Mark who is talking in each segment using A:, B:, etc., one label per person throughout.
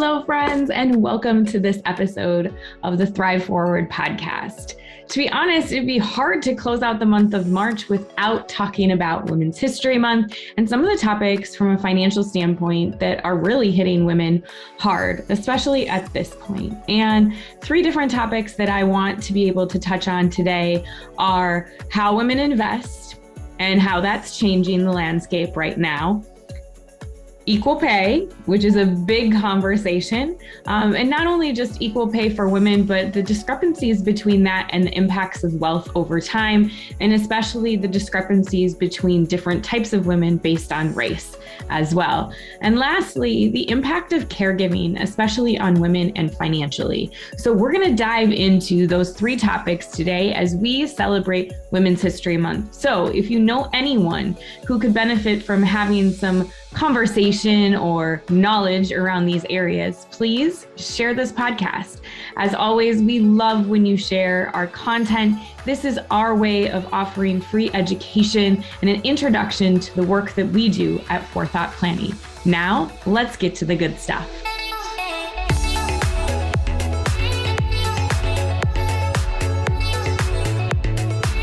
A: Hello, friends, and welcome to this episode of the Thrive Forward podcast. To be honest, it'd be hard to close out the month of March without talking about Women's History Month and some of the topics from a financial standpoint that are really hitting women hard, especially at this point. And three different topics that I want to be able to touch on today are how women invest and how that's changing the landscape right now. Equal pay, which is a big conversation, and not only just equal pay for women, but the discrepancies between that and the impacts of wealth over time, and especially the discrepancies between different types of women based on race as well. And lastly, the impact of caregiving, especially on women and financially. So we're going to dive into those three topics today as we celebrate Women's History Month. So if you know anyone who could benefit from having some conversation or knowledge around these areas, please share this podcast. As always, we love when you share our content. This is our way of offering free education and an introduction to the work that we do at Forethought Planning. Now, let's get to the good stuff.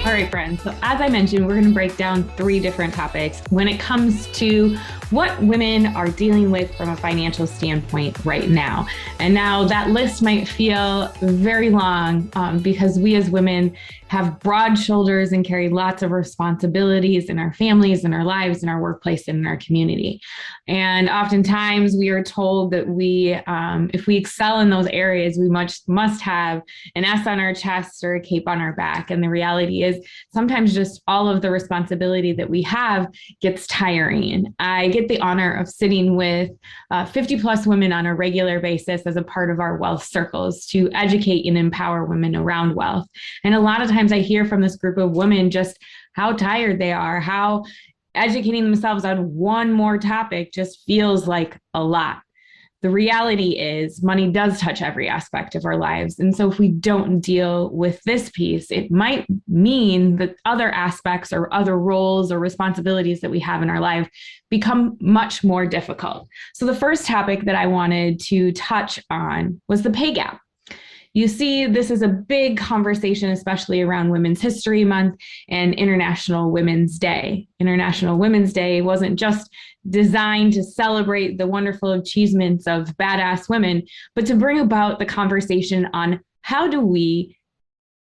A: All right, friends. So as I mentioned, we're going to break down three different topics when it comes to what women are dealing with from a financial standpoint right now. And now that list might feel very long because we as women have broad shoulders and carry lots of responsibilities in our families, in our lives, in our workplace, and in our community. And oftentimes we are told that if we excel in those areas, we must have an S on our chest or a cape on our back. And the reality is sometimes just all of the responsibility that we have gets tiring. I get the honor of sitting with 50 plus women on a regular basis as a part of our wealth circles to educate and empower women around wealth. And a lot of times I hear from this group of women just how tired they are, how educating themselves on one more topic just feels like a lot. The reality is money does touch every aspect of our lives. And so if we don't deal with this piece, it might mean that other aspects or other roles or responsibilities that we have in our life become much more difficult. So the first topic that I wanted to touch on was the pay gap. You see, this is a big conversation, especially around Women's History Month and International Women's Day. International Women's Day wasn't just designed to celebrate the wonderful achievements of badass women, but to bring about the conversation on how do we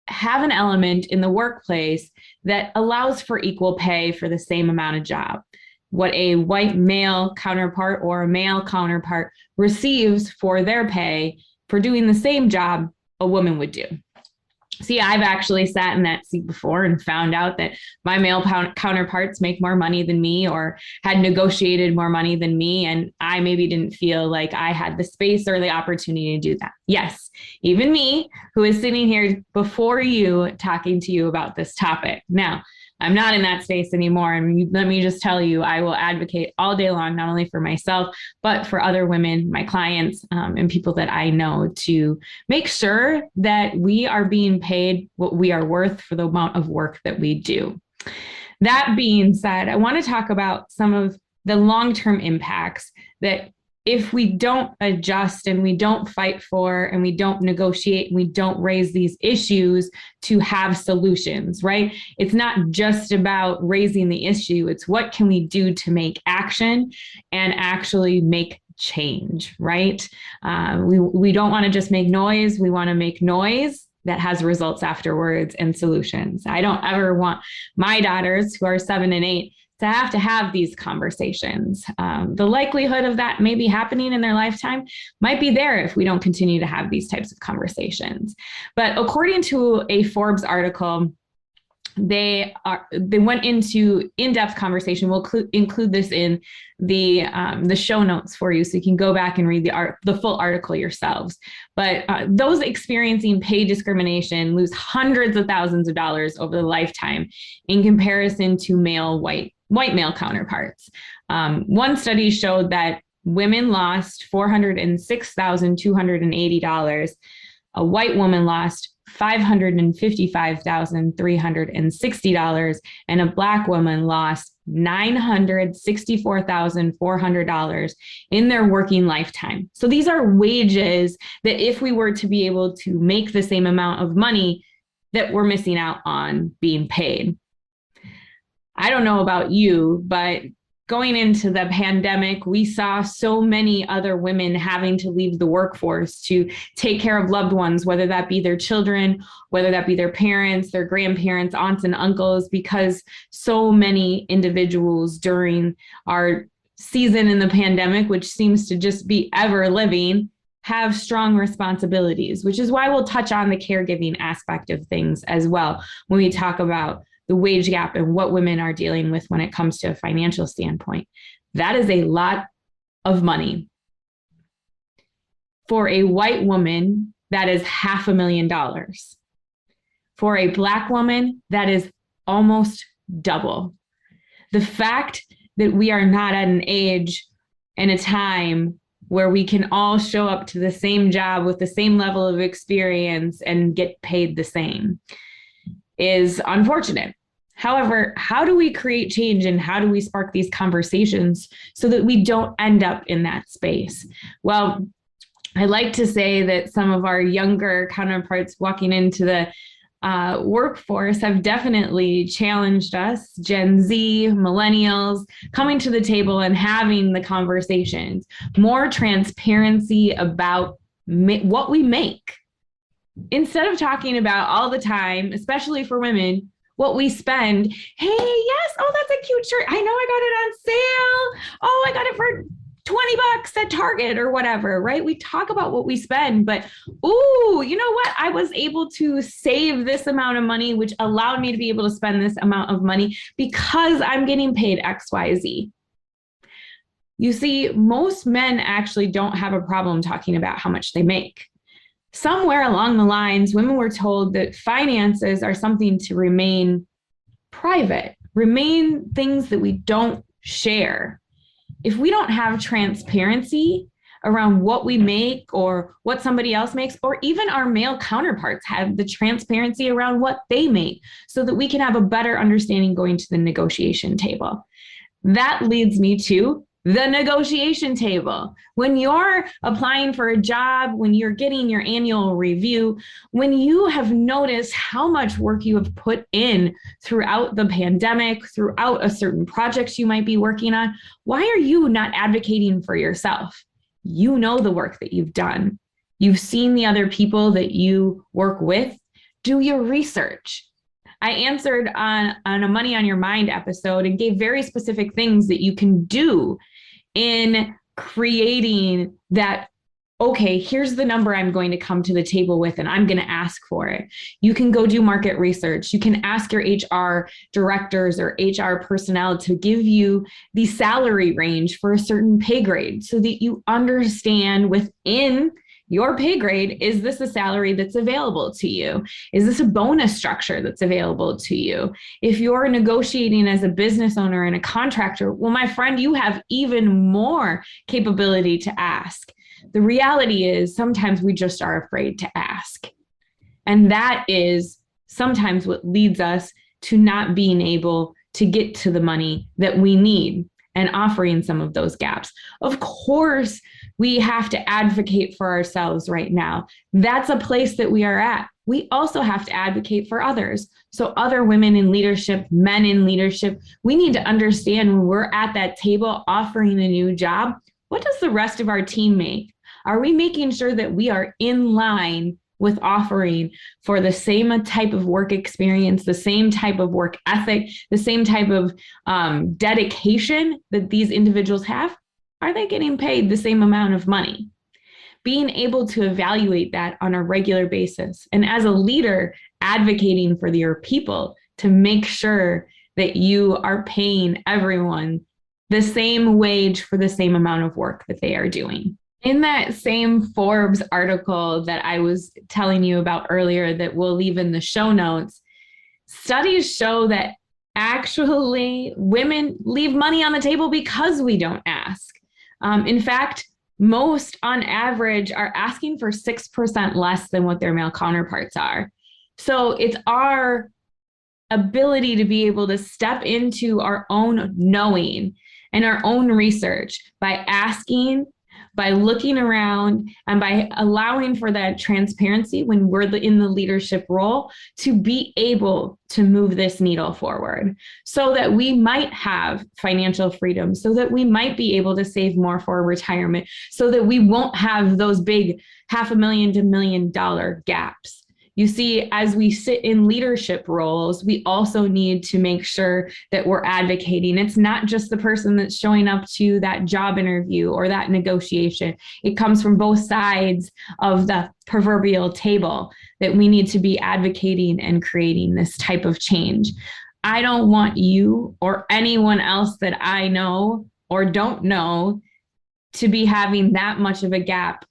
A: have an element in the workplace that allows for equal pay for the same amount of job. What a white male counterpart or a male counterpart receives for their pay for doing the same job a woman would do. See, I've actually sat in that seat before and found out that my male counterparts make more money than me or had negotiated more money than me, and I maybe didn't feel like I had the space or the opportunity to do that. Yes, even me, who is sitting here before you talking to you about this topic. Now, I'm not in that space anymore. And let me just tell you, I will advocate all day long, not only for myself, but for other women, my clients, and people that I know to make sure that we are being paid what we are worth for the amount of work that we do. That being said, I want to talk about some of the long-term impacts that if we don't adjust and we don't fight for and we don't negotiate and we don't raise these issues to have solutions, right? It's not just about raising the issue. It's what can we do to make action and actually make change, right? We don't want to just make noise. We want to make noise that has results afterwards and solutions. I don't ever want my daughters who are 7 and 8 to have these conversations. The likelihood of that maybe happening in their lifetime might be there if we don't continue to have these types of conversations. But according to a Forbes article, they went into in-depth conversation. We'll include this in the show notes for you, so you can go back and read the full article yourselves. But those experiencing pay discrimination lose hundreds of thousands of dollars over the lifetime in comparison to white male counterparts. One study showed that women lost $406,280. A white woman lost $555,360, and a Black woman lost $964,400 in their working lifetime. So these are wages that if we were to be able to make the same amount of money, that we're missing out on being paid. I don't know about you, but going into the pandemic, we saw so many other women having to leave the workforce to take care of loved ones, whether that be their children, whether that be their parents, their grandparents, aunts and uncles, because so many individuals during our season in the pandemic, which seems to just be ever living, have strong responsibilities, which is why we'll touch on the caregiving aspect of things as well when we talk about the wage gap and what women are dealing with when it comes to a financial standpoint. That is a lot of money. For a white woman, that is $500,000. For a Black woman, that is almost double. The fact that we are not at an age and a time where we can all show up to the same job with the same level of experience and get paid the same is unfortunate. However, how do we create change and how do we spark these conversations so that we don't end up in that space? Well, I like to say that some of our younger counterparts walking into the workforce have definitely challenged us, Gen Z, millennials, coming to the table and having the conversations, more transparency about what we make. Instead of talking about all the time, especially for women, what we spend. Hey, yes, oh, that's a cute shirt. I know I got it on sale. Oh, I got it for $20 at Target or whatever, right? We talk about what we spend, but ooh, you know what? I was able to save this amount of money, which allowed me to be able to spend this amount of money because I'm getting paid X, Y, Z. You see, most men actually don't have a problem talking about how much they make. Somewhere along the lines, women were told that finances are something to remain private, remain things that we don't share. If we don't have transparency around what we make or what somebody else makes, or even our male counterparts have the transparency around what they make so that we can have a better understanding going to the negotiation table. That leads me to the negotiation table. When you're applying for a job, when you're getting your annual review, when you have noticed how much work you have put in throughout the pandemic, throughout a certain project you might be working on, why are you not advocating for yourself? You know the work that you've done. You've seen the other people that you work with. Do your research. I answered on a Money on Your Mind episode and gave very specific things that you can do in creating that, okay, here's the number I'm going to come to the table with, and I'm going to ask for it. You can go do market research. You can ask your HR directors or HR personnel to give you the salary range for a certain pay grade so that you understand within your pay grade, is this a salary that's available to you? Is this a bonus structure that's available to you? If you're negotiating as a business owner and a contractor, well, my friend, you have even more capability to ask. The reality is sometimes we just are afraid to ask. And that is sometimes what leads us to not being able to get to the money that we need and offering some of those gaps. Of course, we have to advocate for ourselves right now. That's a place that we are at. We also have to advocate for others. So other women in leadership, men in leadership, we need to understand when we're at that table offering a new job, what does the rest of our team make? Are we making sure that we are in line with offering for the same type of work experience, the same type of work ethic, the same type of dedication that these individuals have? Are they getting paid the same amount of money? Being able to evaluate that on a regular basis. And as a leader, advocating for your people to make sure that you are paying everyone the same wage for the same amount of work that they are doing. In that same Forbes article that I was telling you about earlier that we'll leave in the show notes, studies show that actually women leave money on the table because we don't ask. In fact, most on average are asking for 6% less than what their male counterparts are. So it's our ability to be able to step into our own knowing and our own research by asking, by looking around, and by allowing for that transparency when we're in the leadership role to be able to move this needle forward so that we might have financial freedom, so that we might be able to save more for retirement, so that we won't have those big $500,000 to $1 million gaps. You see, as we sit in leadership roles, we also need to make sure that we're advocating. It's not just the person that's showing up to that job interview or that negotiation. It comes from both sides of the proverbial table that we need to be advocating and creating this type of change. I don't want you or anyone else that I know or don't know to be having that much of a gap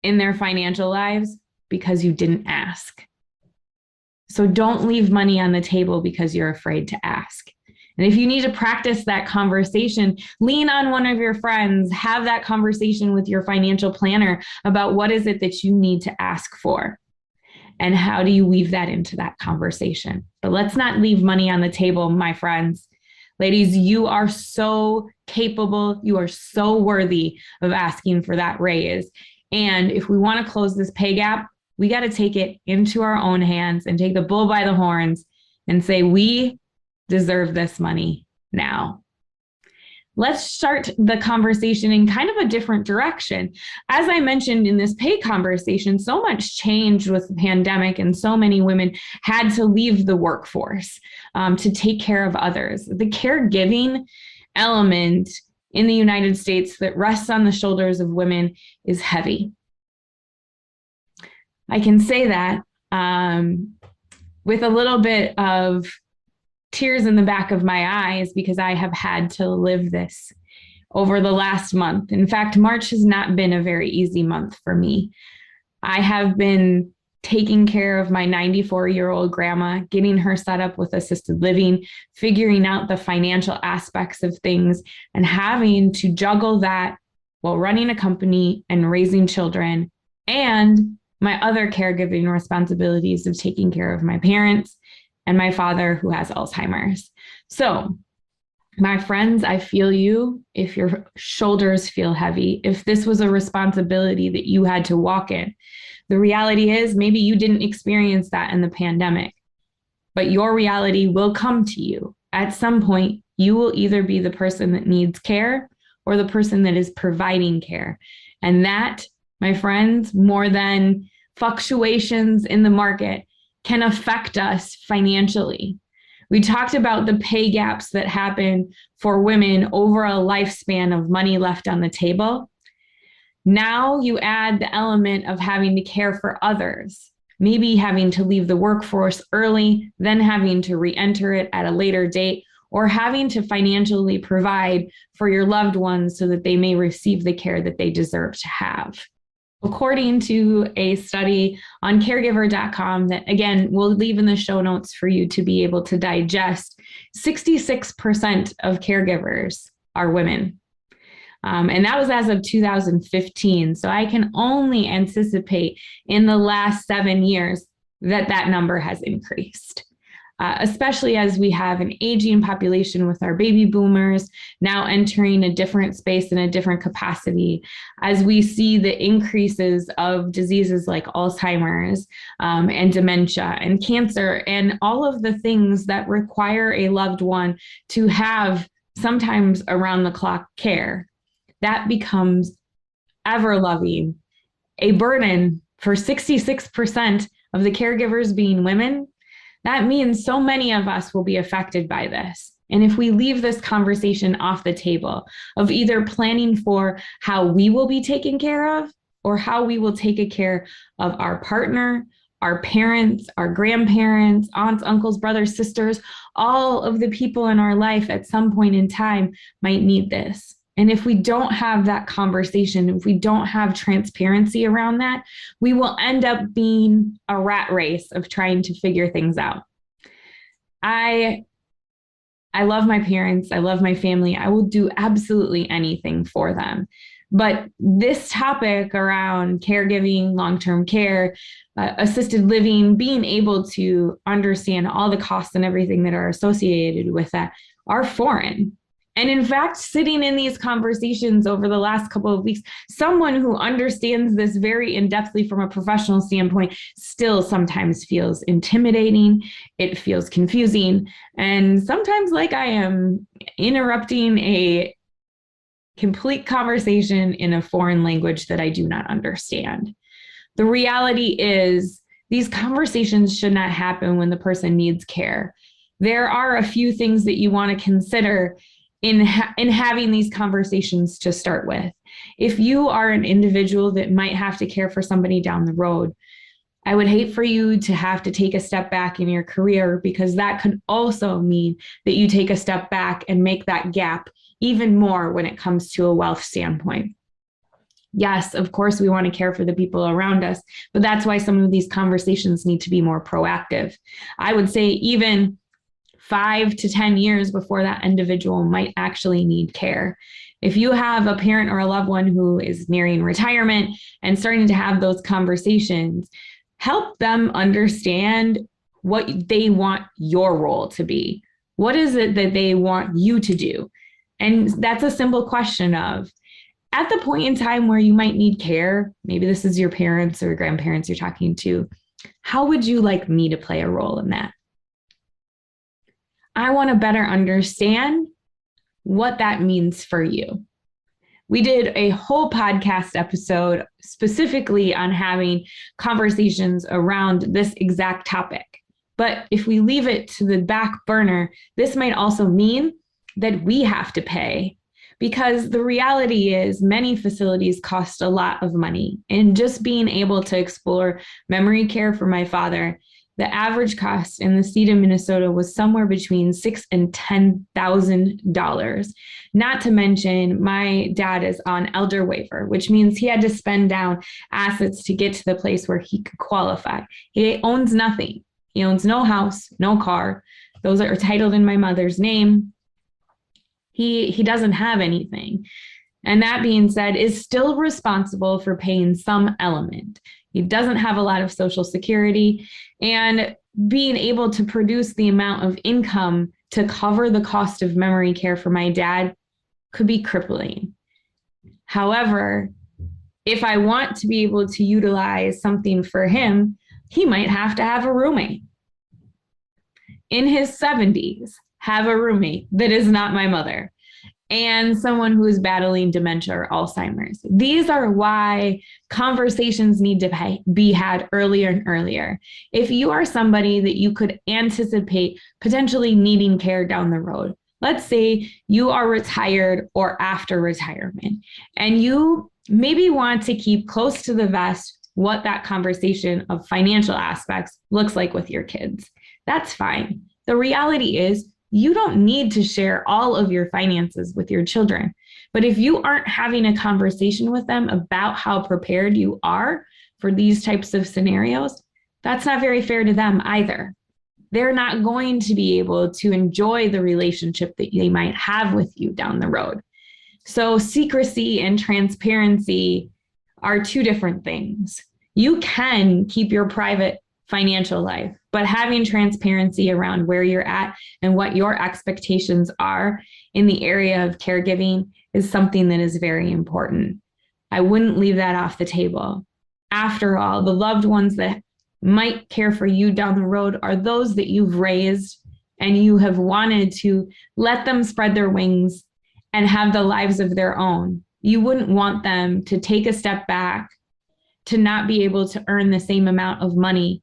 A: in their financial lives because you didn't ask. So don't leave money on the table because you're afraid to ask. And if you need to practice that conversation, lean on one of your friends, have that conversation with your financial planner about what is it that you need to ask for and how do you weave that into that conversation. But let's not leave money on the table, my friends. Ladies, you are so capable. You are so worthy of asking for that raise. And if we want to close this pay gap, we got to take it into our own hands and take the bull by the horns and say, we deserve this money now. Let's start the conversation in kind of a different direction. As I mentioned in this pay conversation, so much changed with the pandemic and so many women had to leave the workforce to take care of others. The caregiving element in the United States that rests on the shoulders of women is heavy. I can say that with a little bit of tears in the back of my eyes because I have had to live this over the last month. In fact, March has not been a very easy month for me. I have been taking care of my 94-year-old grandma, getting her set up with assisted living, figuring out the financial aspects of things, and having to juggle that while running a company and raising children, and my other caregiving responsibilities of taking care of my parents and my father who has Alzheimer's. So, my friends, I feel you if your shoulders feel heavy, if this was a responsibility that you had to walk in. The reality is maybe you didn't experience that in the pandemic, but your reality will come to you. At some point, you will either be the person that needs care or the person that is providing care. And that, my friends, more than fluctuations in the market, can affect us financially. We talked about the pay gaps that happen for women over a lifespan of money left on the table. Now you add the element of having to care for others, maybe having to leave the workforce early, then having to re-enter it at a later date, or having to financially provide for your loved ones so that they may receive the care that they deserve to have. According to a study on caregiver.com that, again, we'll leave in the show notes for you to be able to digest, 66% of caregivers are women. And that was as of 2015. So I can only anticipate in the last 7 years that that number has increased. Especially as we have an aging population with our baby boomers now entering a different space and a different capacity, as we see the increases of diseases like Alzheimer's and dementia and cancer and all of the things that require a loved one to have sometimes around the clock care. That becomes ever loving, a burden for 66% of the caregivers being women. That means so many of us will be affected by this. And if we leave this conversation off the table of either planning for how we will be taken care of or how we will take care of our partner, our parents, our grandparents, aunts, uncles, brothers, sisters, all of the people in our life at some point in time might need this. And if we don't have that conversation, if we don't have transparency around that, we will end up being a rat race of trying to figure things out. I love my parents. I love my family. I will do absolutely anything for them. But this topic around caregiving, long-term care, assisted living, being able to understand all the costs and everything that are associated with that are foreign. And in fact, sitting in these conversations over the last couple of weeks, someone who understands this very in-depthly from a professional standpoint still sometimes feels intimidating. It feels confusing. And sometimes, like I am interrupting a complete conversation in a foreign language that I do not understand. The reality is, these conversations should not happen when the person needs care. There are a few things that you want to consider in having these conversations to start with. If you are an individual that might have to care for somebody down the road, I would hate for you to have to take a step back in your career, because that could also mean that you take a step back and make that gap even more when it comes to a wealth standpoint. Yes, of course, we want to care for the people around us, but that's why some of these conversations need to be more proactive. I would say even 5 to 10 years before that individual might actually need care. If you have a parent or a loved one who is nearing retirement and starting to have those conversations, help them understand what they want your role to be. What is it that they want you to do? And that's a simple question of, at the point in time where you might need care, maybe this is your parents or grandparents you're talking to, how would you like me to play a role in that? I want to better understand what that means for you. We did a whole podcast episode specifically on having conversations around this exact topic. But if we leave it to the back burner, this might also mean that we have to pay, because the reality is many facilities cost a lot of money. And just being able to explore memory care for my father, the average cost in the state of Minnesota was somewhere between $6,000 and $10,000. Not to mention, my dad is on elder waiver, which means he had to spend down assets to get to the place where he could qualify. He owns nothing. He owns no house, no car. Those are titled in my mother's name. He doesn't have anything. And that being said, is still responsible for paying some element. He doesn't have a lot of Social Security, and being able to produce the amount of income to cover the cost of memory care for my dad could be crippling. However, if I want to be able to utilize something for him, he might have to have a roommate. In his 70s, have a roommate that is not my mother, and someone who is battling dementia or Alzheimer's. These are why conversations need to be had earlier and earlier. If you are somebody that you could anticipate potentially needing care down the road, let's say you are retired or after retirement, and you maybe want to keep close to the vest what that conversation of financial aspects looks like with your kids. That's fine. The reality is, you don't need to share all of your finances with your children. But if you aren't having a conversation with them about how prepared you are for these types of scenarios, that's not very fair to them either. They're not going to be able to enjoy the relationship that they might have with you down the road. So secrecy and transparency are two different things. You can keep your private financial life, but having transparency around where you're at and what your expectations are in the area of caregiving is something that is very important. I wouldn't leave that off the table. After all, the loved ones that might care for you down the road are those that you've raised, and you have wanted to let them spread their wings and have the lives of their own. You wouldn't want them to take a step back, to not be able to earn the same amount of money,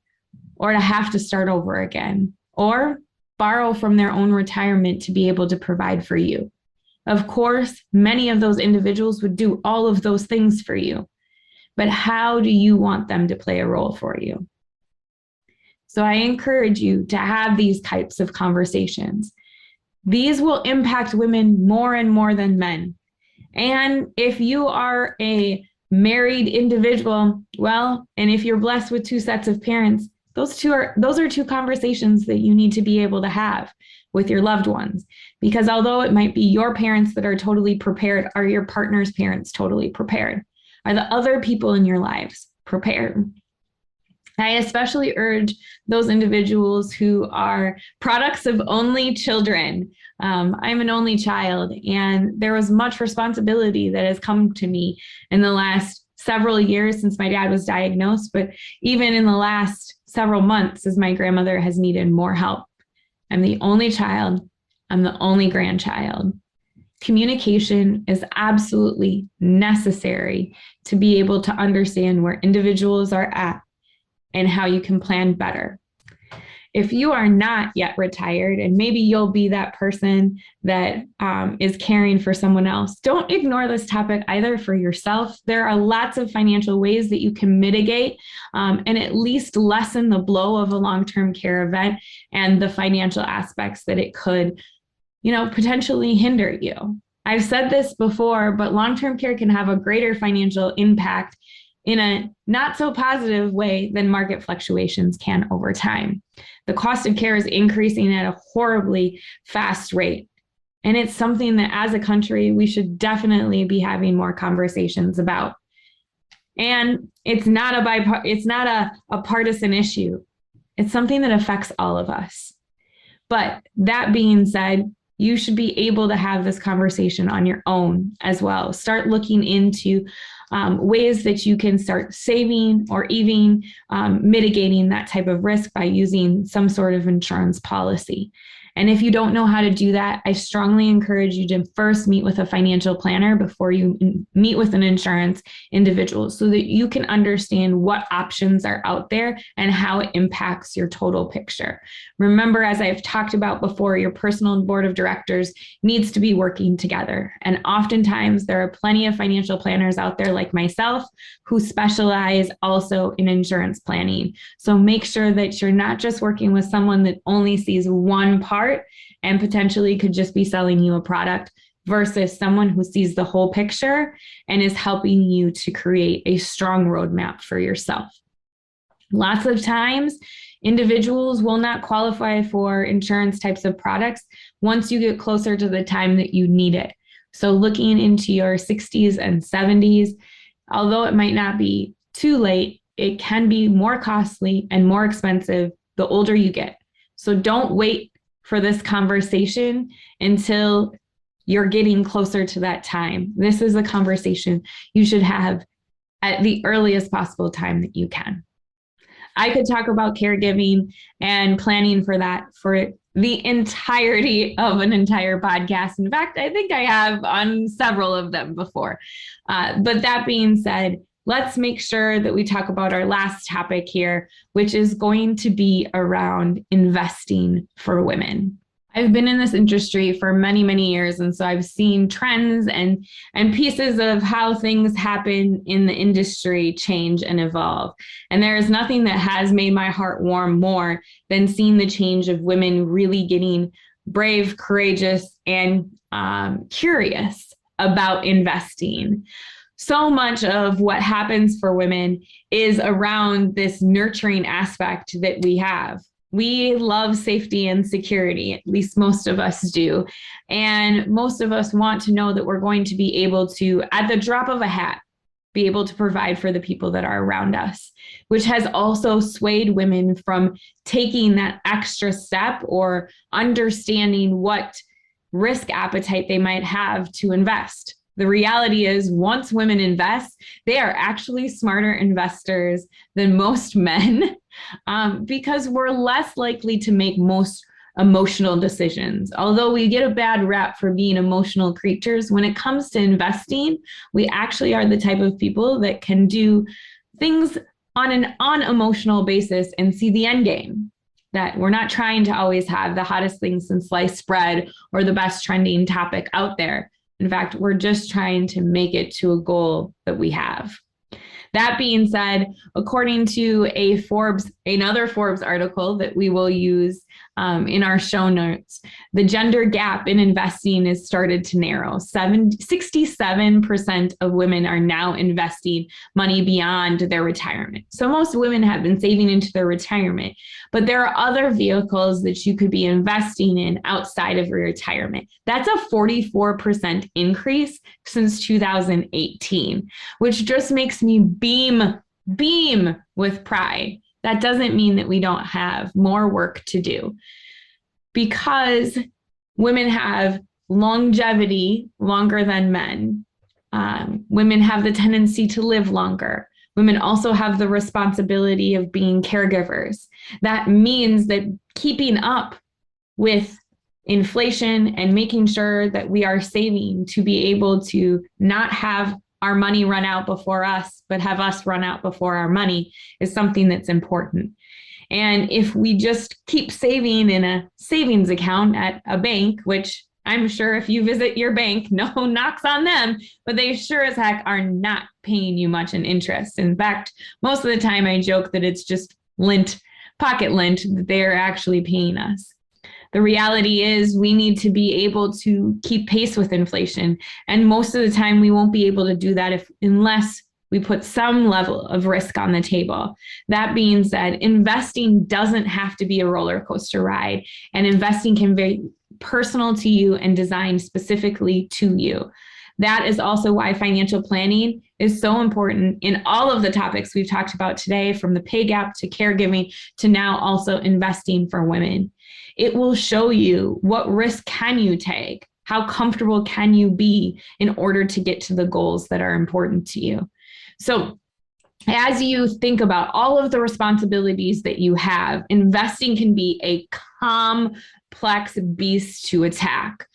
A: or to have to start over again, or borrow from their own retirement to be able to provide for you. Of course, many of those individuals would do all of those things for you, but how do you want them to play a role for you? So I encourage you to have these types of conversations. These will impact women more and more than men. And if you are a married individual, well, and if you're blessed with two sets of parents, those are two conversations that you need to be able to have. with your loved ones. Because although it might be your parents that are totally prepared, are your partner's parents totally prepared? Are the other people in your lives prepared? I especially urge those individuals who are products of only children. I'm an only child, and there was much responsibility that has come to me in the last several years since my dad was diagnosed, but even in the last several months as my grandmother has needed more help. I'm the only child. I'm the only grandchild. Communication is absolutely necessary to be able to understand where individuals are at and how you can plan better. If you are not yet retired, and maybe you'll be that person that is caring for someone else, don't ignore this topic either for yourself. There are lots of financial ways that you can mitigate and at least lessen the blow of a long-term care event and the financial aspects that it could, potentially hinder you. I've said this before, but long-term care can have a greater financial impact in a not so positive way than market fluctuations can over time. The cost of care is increasing at a horribly fast rate. And it's something that as a country, we should definitely be having more conversations about. And it's not a partisan issue. It's something that affects all of us. But that being said, you should be able to have this conversation on your own as well. Start looking into ways that you can start saving or even mitigating that type of risk by using some sort of insurance policy. And if you don't know how to do that, I strongly encourage you to first meet with a financial planner before you meet with an insurance individual so that you can understand what options are out there and how it impacts your total picture. Remember, as I've talked about before, your personal board of directors needs to be working together. And oftentimes there are plenty of financial planners out there like myself who specialize also in insurance planning. So make sure that you're not just working with someone that only sees one part and potentially could just be selling you a product versus someone who sees the whole picture and is helping you to create a strong roadmap for yourself. Lots of times, individuals will not qualify for insurance types of products once you get closer to the time that you need it. So looking into your 60s and 70s, although it might not be too late, it can be more costly and more expensive the older you get. So don't wait for this conversation until you're getting closer to that time. This is a conversation you should have at the earliest possible time that you can. I could talk about caregiving and planning for that for the entirety of an entire podcast. In fact, I think I have on several of them before. But that being said, let's make sure that we talk about our last topic here, which is going to be around investing for women. I've been in this industry for many, many years, and so I've seen trends and pieces of how things happen in the industry change and evolve. And there is nothing that has made my heart warm more than seeing the change of women really getting brave, courageous, and curious about investing. So much of what happens for women is around this nurturing aspect that we have. We love safety and security, at least most of us do. And most of us want to know that we're going to be able to, at the drop of a hat, be able to provide for the people that are around us, which has also swayed women from taking that extra step or understanding what risk appetite they might have to invest. The reality is, once women invest, they are actually smarter investors than most men because we're less likely to make most emotional decisions. Although we get a bad rap for being emotional creatures, when it comes to investing, we actually are the type of people that can do things on an unemotional basis and see the end game. That we're not trying to always have the hottest thing since sliced bread or the best trending topic out there. In fact, we're just trying to make it to a goal that we have. That being said, according to another Forbes article that we will use in our show notes. The gender gap in investing has started to narrow. 67% of women are now investing money beyond their retirement. So most women have been saving into their retirement, but there are other vehicles that you could be investing in outside of your retirement. That's a 44% increase since 2018, which just makes me beam with pride. That doesn't mean that we don't have more work to do, because women have longevity longer than men. Women have the tendency to live longer. Women also have the responsibility of being caregivers. That means that keeping up with inflation and making sure that we are saving to be able to not have our money run out before us, but have us run out before our money is something that's important. And if we just keep saving in a savings account at a bank, which I'm sure if you visit your bank, no knocks on them, but they sure as heck are not paying you much in interest. In fact, most of the time I joke that it's just lint, pocket lint, that they're actually paying us. The reality is we need to be able to keep pace with inflation. And most of the time we won't be able to do that unless we put some level of risk on the table. That being said, investing doesn't have to be a roller coaster ride, and investing can be personal to you and designed specifically to you. That is also why financial planning is so important in all of the topics we've talked about today, from the pay gap to caregiving to now also investing for women. It will show you what risk can you take, how comfortable can you be in order to get to the goals that are important to you. So as you think about all of the responsibilities that you have, investing can be a complex beast to attack.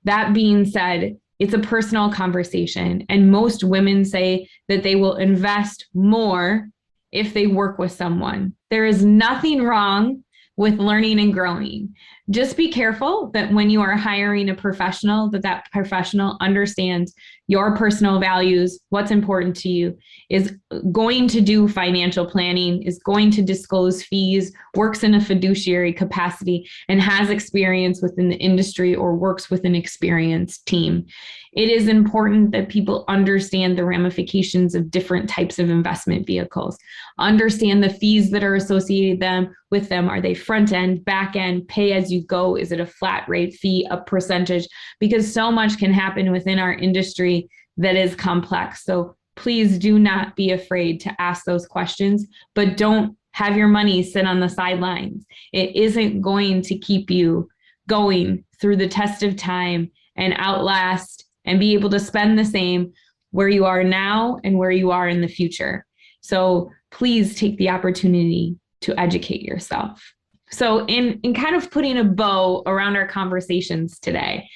A: That being said, it's a personal conversation, and most women say that they will invest more if they work with someone. There is nothing wrong with learning and growing. Just be careful that when you are hiring a professional, that professional understands your personal values, what's important to you, is going to do financial planning, is going to disclose fees, works in a fiduciary capacity, and has experience within the industry or works with an experienced team. It is important that people understand the ramifications of different types of investment vehicles, understand the fees that are associated with them. Are they front end, back end, pay as you go? Is it a flat rate fee, a percentage? Because so much can happen within our industry that is complex. So please do not be afraid to ask those questions, but don't have your money sit on the sidelines. It isn't going to keep you going through the test of time and outlast and be able to spend the same where you are now and where you are in the future. So please take the opportunity to educate yourself. So in kind of putting a bow around our conversations today,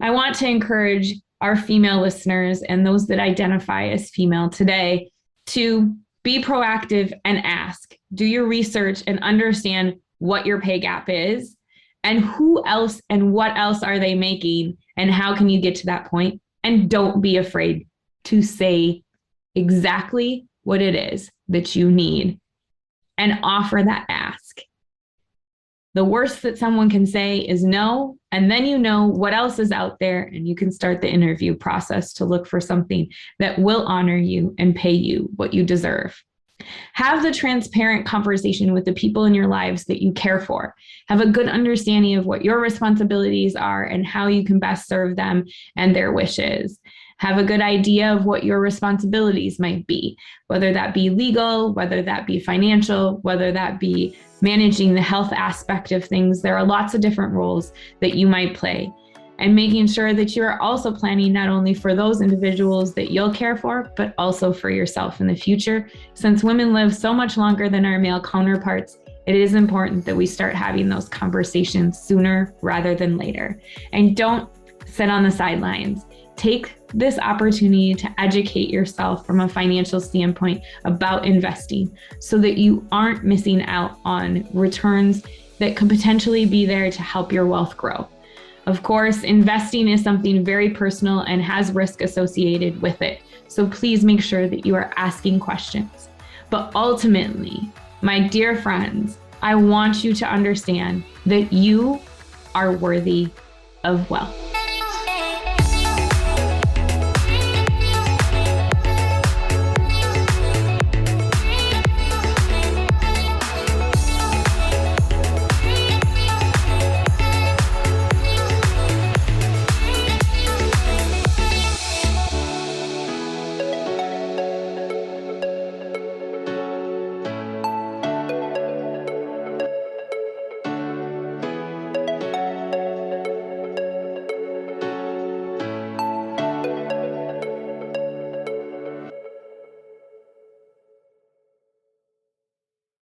A: I want to encourage our female listeners and those that identify as female today to be proactive and ask. Do your research and understand what your pay gap is and who else and what else are they making and how can you get to that point. And don't be afraid to say exactly what it is that you need and offer that ask. The worst that someone can say is no, and then you know what else is out there, and you can start the interview process to look for something that will honor you and pay you what you deserve. Have the transparent conversation with the people in your lives that you care for. Have a good understanding of what your responsibilities are and how you can best serve them and their wishes. Have a good idea of what your responsibilities might be, whether that be legal, whether that be financial, whether that be managing the health aspect of things. There are lots of different roles that you might play. And making sure that you are also planning not only for those individuals that you'll care for, but also for yourself in the future. Since women live so much longer than our male counterparts, it is important that we start having those conversations sooner rather than later. And don't sit on the sidelines. Take this opportunity to educate yourself from a financial standpoint about investing so that you aren't missing out on returns that could potentially be there to help your wealth grow. Of course, investing is something very personal and has risk associated with it. So please make sure that you are asking questions. But ultimately, my dear friends, I want you to understand that you are worthy of wealth.